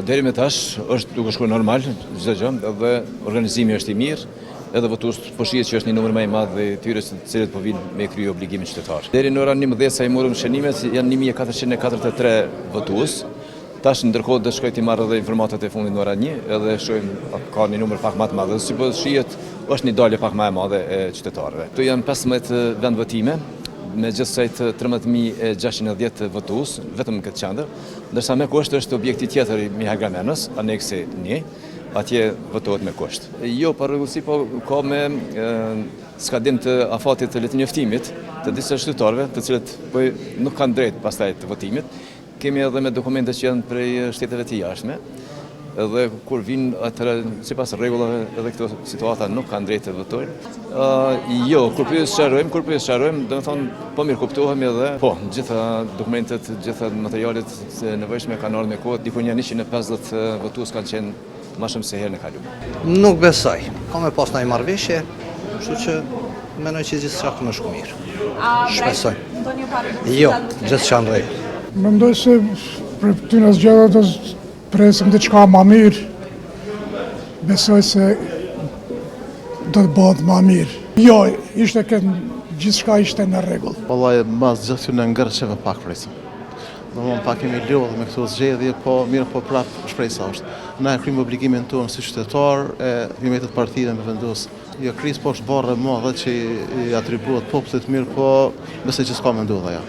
Deri me tash është duke shkuar normal çdo gjë, edhe organizimi është i mirë, edhe votues po shihet që është një numër më i madh i tyre të cilët po vinë me krye obligimin qytetar. Deri në orën 11 sa i morëm shënimet janë 1443 votues. Tash ndërkohë do shkoj të marr edhe informatat e fundit në orën 1, edhe shohim ka një numër pak më të madh. Si po shihet është një dalje pak më e madhe e qytetarëve. Këtu janë 15 vend votime, me gjithsejt 13.610 votues, vetëm në këtë qendër, ndërsa me kusht është objekti tjetër i Mihajl Gramenës, aneksi 1, atje votohet me kusht. Jo, për rregullsi po ka me skadim të afatit të letënjoftimit të disa qytetarëve, të cilët po nuk kanë drejt pastaj të votimit. Kemi edhe me dokumente që janë prej shteteve të jashtme, edhe kur vinë atëra sipas rregullave edhe këto situata nuk kanë drejt të votojnë. Jo, kur pyes sqarojmë, do të thonë po mirë kuptohemi edhe po, gjitha dokumentet, gjitha materialet e nevojshme kanë ardhur me kohë, diku janë 150 votues kanë qenë më shumë se herën e kaluar. Nuk besoj. Ka me pas ndonjë marrëveshje, kështu që mendoj që gjithçka ka më shku mirë. Shpresoj. Jo, gjithçka në rregull. Mendoj se për këtyre zgjedhjeve do presim diçka më mirë. Besoj se do të bëhet më mirë. Jo, gjithçka ishte në rregull. Vallai mas gjithë në ngërçeve pak presim. Domthon pak kemi lodhur me këto zgjedhje, po mirë po prap shpresa është. Na e kryjmë obligimin tonë si qytetar e hyjmetet partive me vendos. Jo krizë po është barre e madhe që i atribuohet popullit mirë, po besoj që s'ka më ndodha ja.